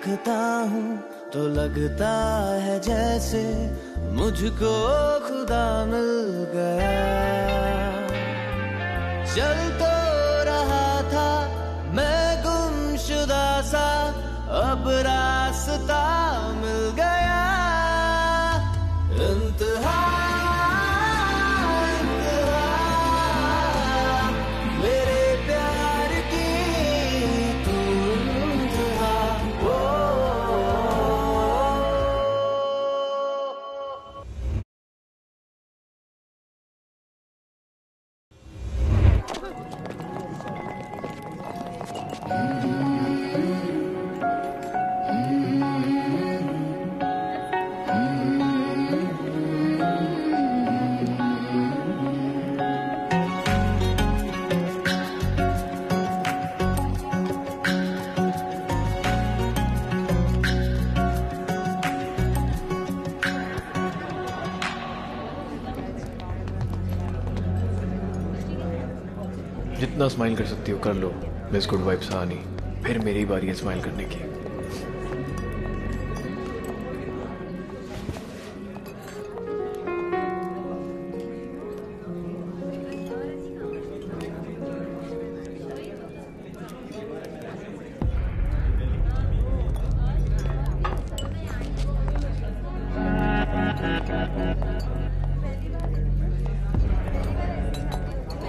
देखता हूँ तो लगता है जैसे मुझको खुदा मिल गया। चल तो रहा था मैं गुमशुदा सा, अब रास्ता मिल गया। इंतहा मेरे प्यार की तू इंतहा। जितना स्माइल कर सकती हो कर लो मिस गुड वाइब्स आनी, फिर मेरी बारी है स्माइल करने की।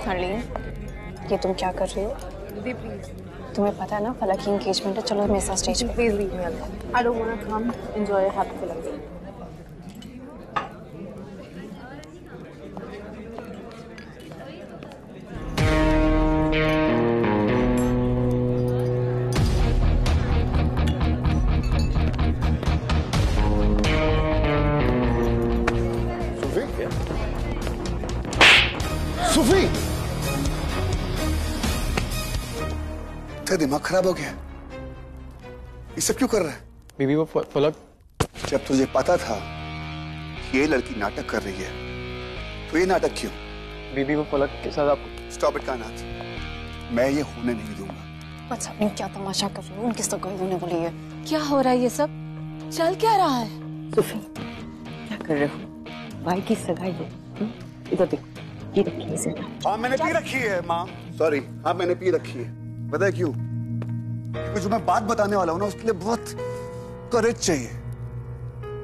हरलीन, ये तुम क्या कर रही हो? प्लीज तुम्हें पता है ना फलक की एंगेजमेंट है, चलो मेरे साथ स्टेज पे। Please leave me alone. I don't want to come enjoy happy Falak. Sufi, तेरा दिमाग खराब हो गया? ये सब क्यों कर रहा है? बीबी वो फलक, जब तुझे पता था ये लड़की नाटक कर रही है तो ये नाटक क्यों? बीबी वो फलक के साथ आप। स्टॉप इट कायनात, मैं ये होने नहीं दूंगा। अच्छा नहीं, क्या तमाशा कर रही हो? उनकी सगाई होने वाली है। क्या हो रहा है ये सब? चल क्या रहा है? सूफी, क्या कर रहे हो? भाई की सगाई है। इधर देखो, ये रखी है इसे। हाँ मैंने पी रखी है माँ, सॉरी। हाँ मैंने पी रखी है। पता है क्यों? क्योंकि जो मैं बात बताने वाला हूँ ना उसके लिए बहुत करेज चाहिए।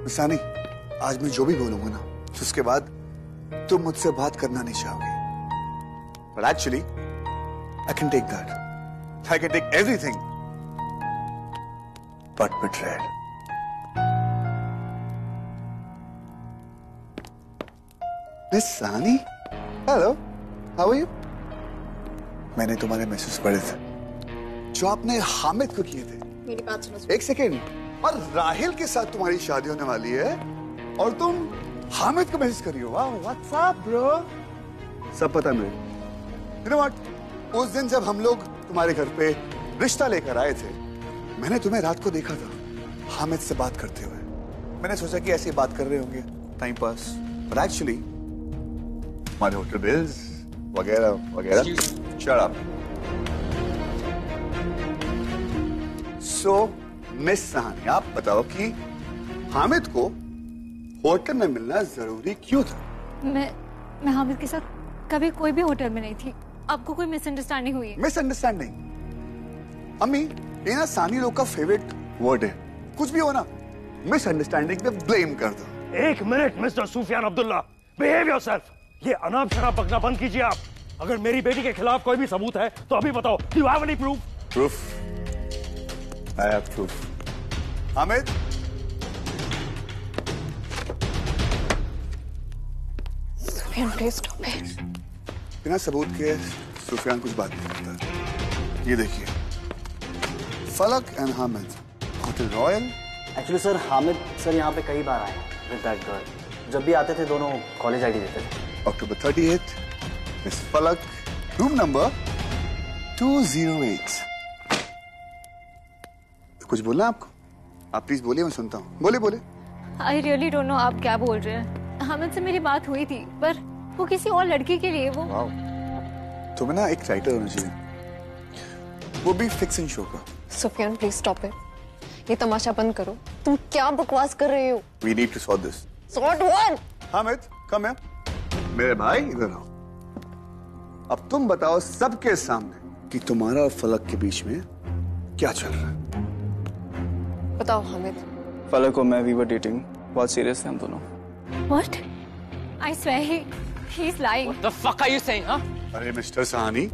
मिसानी, आज मैं जो भी बोलूंगा ना उसके बाद तुम मुझसे बात करना नहीं चाहोगे। But actually, I can take that. I can take everything. But betrayal. Miss Sani, hello. How are you? मैंने तुम्हारे मैसेज पढ़े थे जो आपने हामिद को किए थे। मेरी बात सुनो। एक सेकेंड, और राहिल के साथ तुम्हारी शादी होने वाली है और तुम हामिद को मैसेज कर रही हो। वाह, व्हाट्स अप ब्रो? सब पता मुझे। You know what? उस दिन जब हम लोग तुम्हारे घर पे रिश्ता लेकर आए थे, मैंने तुम्हें रात को देखा था हामिद से बात करते हुए। मैंने सोचा कि ऐसी बात कर रहे होंगे टाइम पास, but actually हमारे होटल बिल्स वगैरह वगैरह। Shut up. So, miss Sahani, आप बताओ कि हामिद को होटल में मिलना जरूरी क्यों था? मैं हामिद के साथ कभी कोई भी होटल में नहीं थी। आपको कोई मिसअंडरस्टैंडिंग हुई है? मिसअंडरस्टैंडिंग? अम्मी, ये ना सानी लोग का फेवरेट वर्ड है। कुछ भी हो ना, मिसअंडरस्टैंडिंग पे ब्लेम कर दो। एक minute mister Sufiyan Abdullah, behave yourself. ये अनाप शनाप बकना बंद कीजिए आप। अगर मेरी बेटी के खिलाफ कोई भी सबूत है तो अभी बताओ। Do you have any proof? Proof? I have proof. Hamid, please stop it. बिना सबूत के सुफियान कुछ बात नहीं करता। ये देखिए, फलक and Hamid, hotel royal. Actually sir, Hamid sir यहाँ पे कई बार आए विद दैट गर्ल। जब भी आते थे दोनों कॉलेज आईडी देते थे। अक्टूबर 30th, मिस फलक, रूम नंबर 208। कुछ बोलना आपको? आप प्लीज बोलिए, मैं सुनता हूँ। बोले बोले। आई रियली डोंट नो आप क्या बोल रहे हैं। हामिद से मेरी बात हुई थी, पर वो किसी और लड़की के लिए। वो तुम्हें ना एक राइटर होना चाहिए, वो भी फिक्शन शो का। Sufiyan please stop it. ये तमाशा बंद करो। तुम क्या बकवास कर रहे हो? We need to sort this. Sort what? Hamid, come here. मेरे भाई इधर आओ। अब तुम बताओ सबके सामने कि तुम्हारा और फलक के बीच में क्या चल रहा है। बताओ हामिद। फलक और मैं, we were dating. बहुत सीरियस थे हम दोनों। What? I swear he's lying. What the fuck are you saying, huh? अरे मिस्टर सहानी,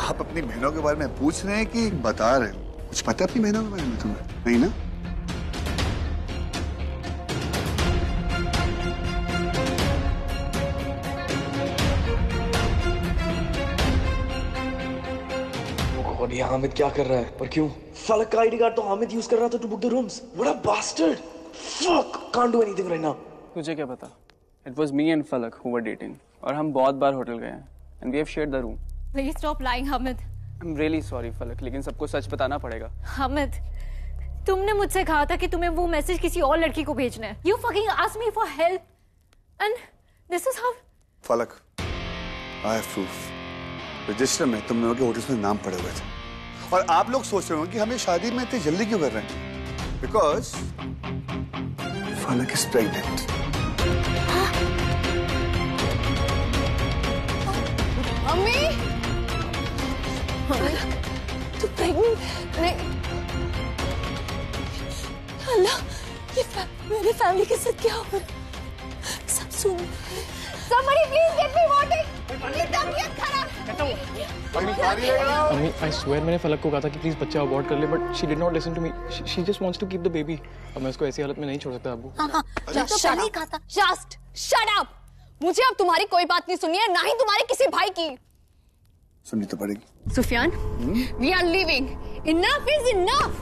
आप अपनी बहनों के बारे में पूछ रहे हैं कि बता रहे हो? कुछ पता है अपनी बहनों के बारे में तुम्हें? नहीं ना? और ये हामिद क्या कर रहा है और क्यों? फलक का आईडी कार्ड तो हामिद यूज कर रहा था to book the rooms. What a bastard. Fuck, can't do anything right now. तुझे क्या पता? It was me and फलक who were dating और हम बहुत बार होटल गए हैं and we have shared the room. Please stop lying, Hamid. I'm really sorry फलक, लेकिन सबको सच बताना पड़ेगा। हामिद, तुमने मुझसे कहा था कि तुम्हें वो मैसेज किसी और लड़की को भेजना है। You fucking asked me for help and this is how. फलक, I have proof. रजिस्टर में तुम लोगों के होटल्स में नाम पड़े हुए थे और आप लोग सोच रहे हो कि हमें शादी में इतनी जल्दी क्यों कर रहे हैं? Because फलक is pregnant. मम्मी, तू प्रेग्नेंट? नहीं। अल्लाह, ये मेरी फैमिली के साथ क्या हो रहा है? सब सुन। Somebody please get me water. ये तबीयत खराब। अम्मी, I swear मैंने फलक को कहा था कि प्लीज बच्चा अबॉर्ट कर ले, but she did not listen to me. She just wants to keep the baby. अब मैं इसको ऐसी हालत में नहीं छोड़ सकता अब्बू। हाँ, Just shut up. मुझे अब तुम्हारी कोई बात नहीं सुननी है, ना ही तुम्हारे किसी भाई की। सुननी तो पड़ेगी। Sufiyan, we are leaving. Enough is enough.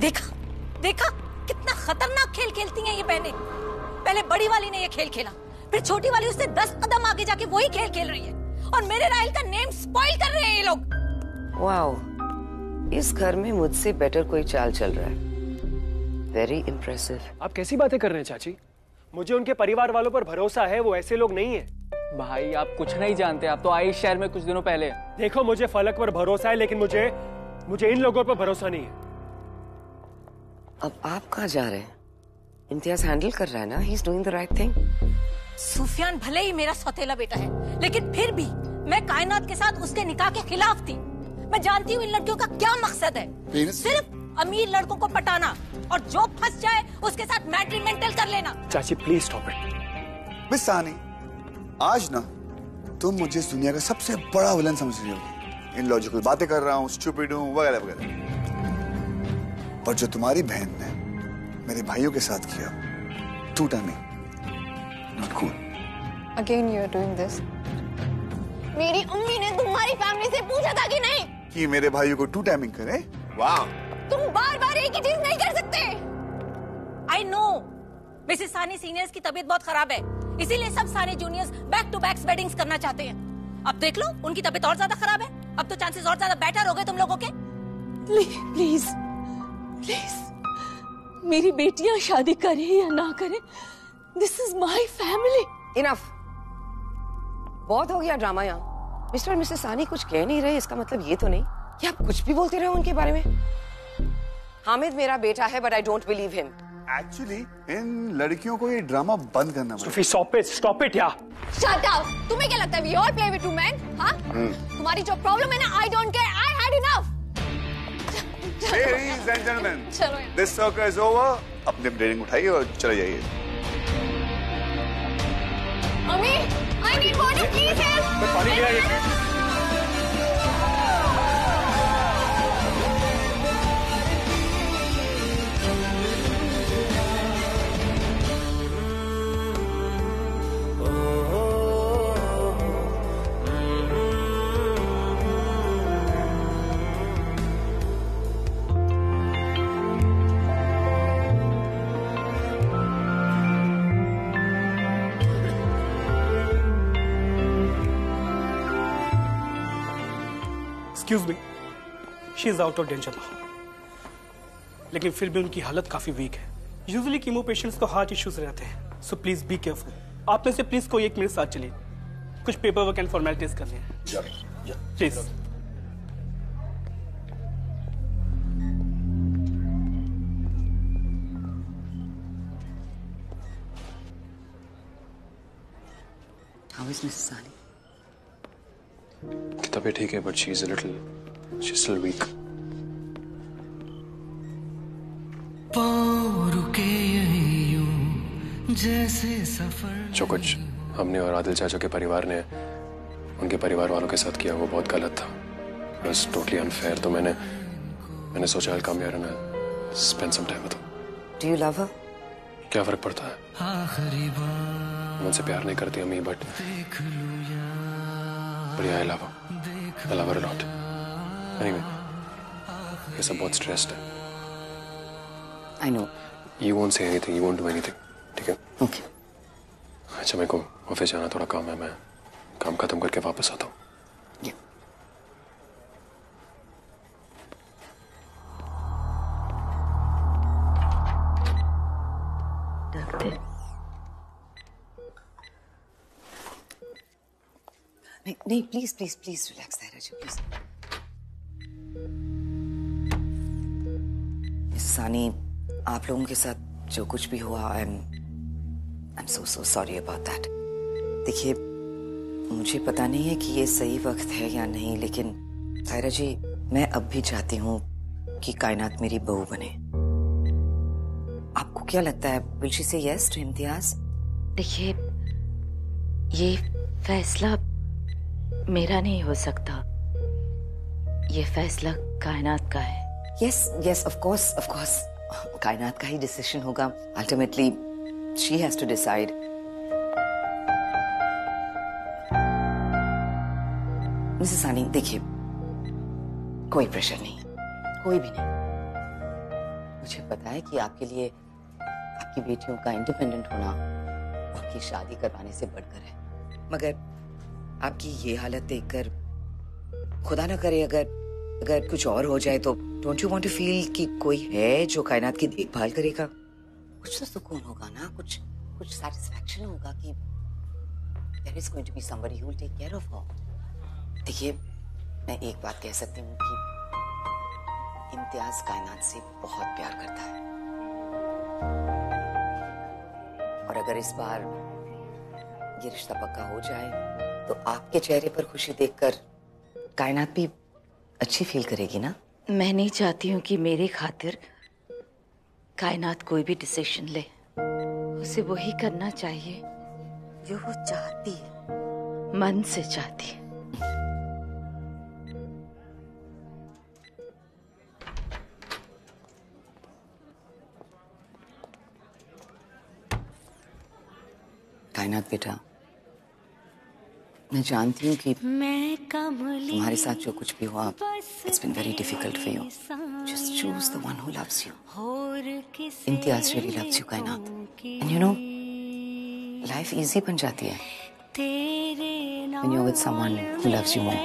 देखा कितना खतरनाक खेल खेलती हैं ये बहनें। पहले बड़ी वाली ने ये खेल खेला, फिर छोटी वाली उससे 10 कदम आगे जाके वही खेल खेल रही है और मेरे राहिल का नेम स्पॉइल कर रहे हैं ये लोग। वाओ, इस घर में मुझसे बेटर कोई चाल चल रहा है। Very impressive. आप कैसी बातें कर रहे हैं चाची? मुझे उनके परिवार वालों पर भरोसा है, वो ऐसे लोग नहीं है। भाई आप कुछ नहीं जानते, आप तो आए इस शहर में कुछ दिनों पहले। देखो मुझे फलक पर भरोसा है, लेकिन मुझे इन लोगों पर भरोसा नहीं है। अब आप कहाँ जा रहे हैं? इम्तियाज हैंडल कर रहा है ना, he is doing the right thing. Sufiyan भले ही मेरा सौतेला बेटा है, लेकिन फिर भी मैं कायनात के साथ उसके निकाह के खिलाफ थी। मैं जानती हूँ इन लड़कियों का क्या मकसद है, सिर्फ अमीर लड़कों को पटाना और जो फंस जाए उसके साथ मैट्रिमेंटल कर लेना। चाची प्लीज स्टॉप इट। मिस सानी, आज ना तुम मुझे इस दुनिया का सबसे बड़ा विलन समझ रही होगी। इन लॉजिकल बातें कर रहा हूँ, स्टूपिड हूँ, वगैरह वगैरह। पर जो तुम्हारी बहन ने मेरे भाइयों के साथ किया, two timing, not cool. Again you are doing this. मेरी अम्मी ने तुम्हारी फैमिली से पूछा था कि नहीं कि मेरे भाइयों को टू टाइमिंग करे? वाह, तुम बार बार एक ही चीज नहीं कर सकते। I know Mrs Sani seniors की तबीयत बहुत खराब है, इसीलिए सब Sani juniors back to back weddings करना चाहते हैं। अब देख लो उनकी तबीयत और ज्यादा खराब है, अब तो चांसेस और ज्यादा बेटर हो गए तुम लोगों के। प्लीज मेरी बेटियां शादी करें या ना करें, this is my family. Enough, बहुत हो गया ड्रामा यहाँ। मिस्टर और मिसेस सानी कुछ कह नहीं रहे, इसका मतलब ये तो नहीं कि आप कुछ भी बोलते रहे उनके बारे में। हामिद मेरा बेटा है, but I don't believe him. Actually in लड़कियों को ये ड्रामा बंद करना पड़ेगा। स्टॉप इट यार। Shut up! तुम्हें क्या लगता है we all play with two men? हाँ? तुम्हारी जो प्रॉब्लम है ना, I don't care, I had enough. Ladies and gentlemen, चलो this circle is over. अपने रेटिंग उठाइए और चले जाइए। Mummy, I need water, please help. पानी ले आइए। Excuse me, she is out of danger now. लेकिन फिर भी उनकी हालत काफी वीक है। यूजुअली कीमो पेशेंट्स को हार्ट इश्यूज रहते हैं, सो प्लीज बी केयरफुल। आप में से प्लीज कोई एक मेरे साथ चलिए, कुछ पेपर वर्क एंड फॉर्मेलिटीज करनी है। Please. How is Mrs. Sani? तबीयत ठीक है, but she's still weak. जो कुछ हमने और आदिल चाचा के परिवार ने उनके परिवार वालों के साथ किया वो बहुत गलत था. It was totally unfair. तो मैंने सोचा I'll come here and I'll spend some time with her. Do you love her? क्या फर्क पड़ता है? मुझसे प्यार नहीं करती अम्मी, but yeah, I love her. I love her a lot. Anyway, ये सब बहुत stressed है. I know. You won't say anything. You won't do anything. ठीक है? Okay. अच्छा, मेरे को ऑफिस जाना, थोड़ा काम है. मैं काम खत्म करके वापस आता हूँ. नहीं, प्लीज रिलैक्स धैर्य, प्लीज. मिस सानी, आप लोगों के साथ जो कुछ भी हुआ, I am so sorry about that. देखिए, मुझे पता नहीं है कि ये सही वक्त है या नहीं, लेकिन सायरा जी, मैं अब भी चाहती हूँ कि कायनात मेरी बहू बने. आपको क्या लगता है, विल शी से यस टू इम्तियाज? देखिए, ये फैसला मेरा नहीं हो सकता. ये फैसला कायनात का है. यस, ऑफ कोर्स कायनात का ही डिसीजन होगा. Ultimately she has to decide. Mrs Sani, देखिए, कोई प्रेशर नहीं, कोई भी नहीं. मुझे पता है कि आपके लिए आपकी बेटियों का इंडिपेंडेंट होना उनकी शादी करवाने से बढ़कर है. मगर आपकी ये हालत देखकर, खुदा ना करे अगर कुछ और हो जाए, तो don't you want to feel कि कोई है जो कायनात की देखभाल करेगा? कुछ तो सुकून होगा ना, कुछ सैटिस्फैक्शन होगा कि there is going to be somebody who will take care of her. देखिए, मैं एक बात कह सकती हूँ कि इम्तियाज कायनात से बहुत प्यार करता है, और अगर इस बार ये रिश्ता पक्का हो जाए तो आपके चेहरे पर खुशी देखकर कायनात भी अच्छी फील करेगी ना. मैं नहीं चाहती हूँ कि मेरी खातिर कायनात कोई भी डिसीजन ले. उसे वही करना चाहिए जो वो चाहती है, मन से चाहती है. कायनात बेटा, मैं जानती हूँ कि तुम्हारे साथ जो कुछ भी हुआ, it's been very difficult for you. Just choose the one who loves you. Imtiaz really loves you, कायनात. And you know, life easy बन जाती है when you're with someone who loves you more.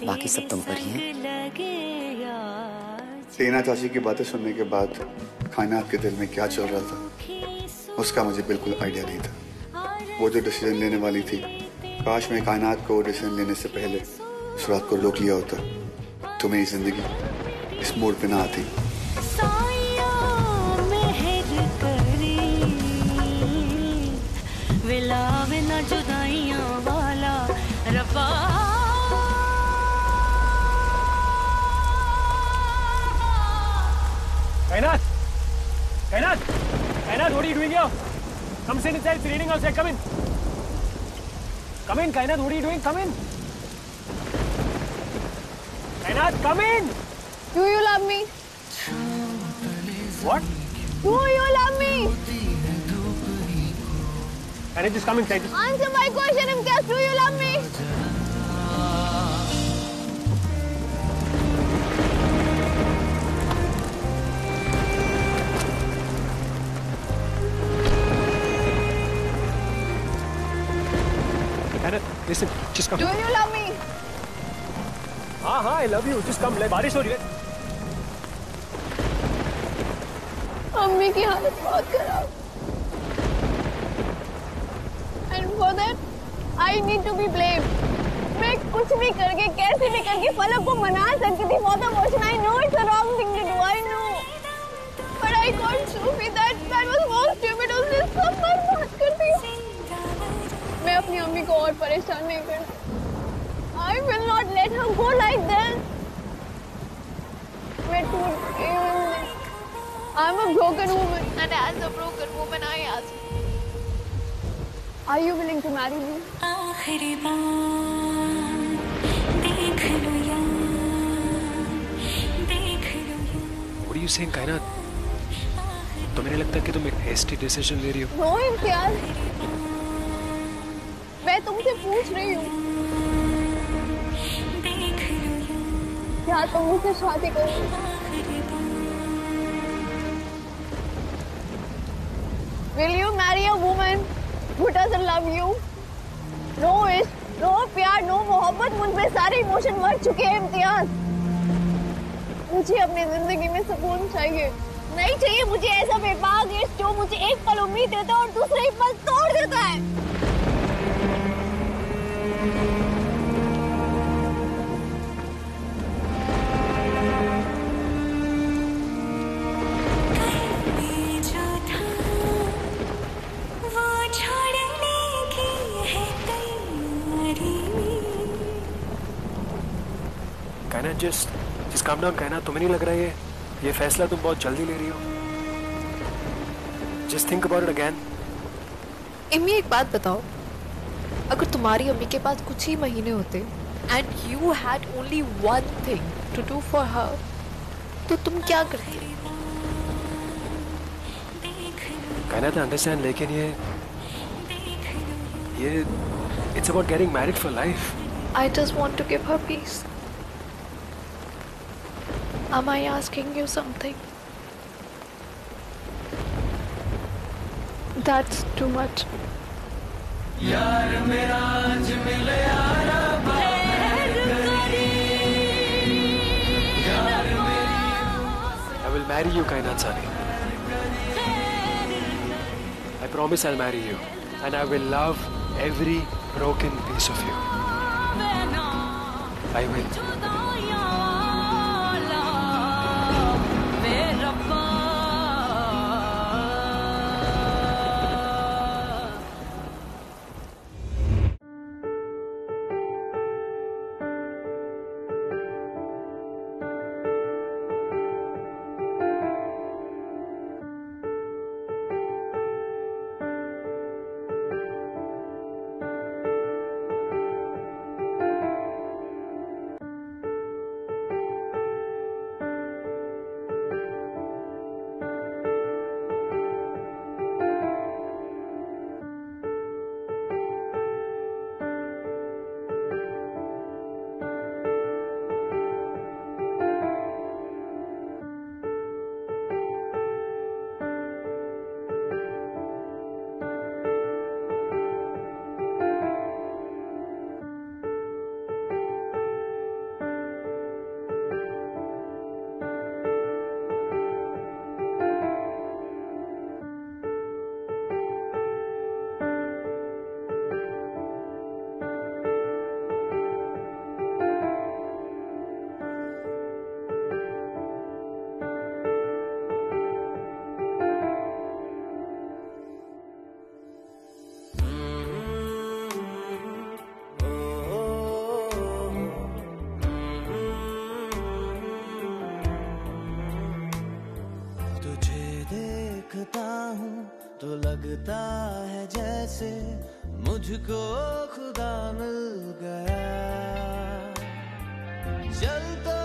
बाकी सब तुम पर ही है. टीना चाची की बातें सुनने के बाद कायनात के दिल में क्या चल रहा था, उसका मुझे बिल्कुल आइडिया नहीं था. वो जो डिसीजन लेने वाली थी, काश मैं कायनात को डिसीजन लेने से पहले उस रात को रोक लिया होता, तो मेरी जिंदगी इस मोड़ पे ना आती. Kainat, what are you doing here? Come sit inside. It's raining outside. Come in. Kainat. What are you doing? Come in. Kainat, come in. Do you love me? What? Do you love me? Kainat, just come inside. Answer my question, Imtiaz. Do you love me? Listen, just come. Do you love me? हाँ, I love you. Just come. बारिश हो रही है. अम्मी की हालत बहुत खराब. And for that, I need to be blamed. मैं कुछ भी करके, कैसे भी करके फलक को मना सकती थी for the emotion. I know it's the wrong thing to do. I know. But I can't show me that was most stupid. उसने सब बर्बाद कर दिया. और परेशान नहीं करना। I will not let her go like this. I'm a broken woman, and as a broken woman, I ask, are you willing to marry me? What are you saying, कायनात? तो मैंने लगता है कि तुम एक hasty decision ले रही हो। No, इम्तियाज, मैं तुमसे पूछ रही हूँ, क्या तुम मुझसे शादी करोगे? Will you marry a woman who doesn't love you? No इश्क, no प्यार, no मोहब्बत, मुझ में सारे इमोशन मर चुके हैं इम्तियाज। मुझे अपनी जिंदगी में सुकून चाहिए, नहीं चाहिए मुझे ऐसा बेबाक इश्क जो मुझे एक पल उम्मीद देता है और दूसरे ही पल तोड़ देता है। कायनात just calm down, कायनात। तुम्हें नहीं लग रहा है ये फैसला तुम बहुत जल्दी ले रही हो? Just think about it again. Immi, एक बात बताओ, अगर तुम्हारी अम्मी के पास कुछ ही महीने होते and you had only one thing to do for her, तो तुम क्या करती? कायनात, I understand, लेकिन ये it's about getting married for life. I just want to give her peace. Am I asking you something? That's too much. यार मेरा आज मिले यारा I will marry you, कायनात सानी. I promise I'll marry you, and I will love every broken piece of you. I will. तो लगता है जैसे मुझको खुदा मिल गया। चल तो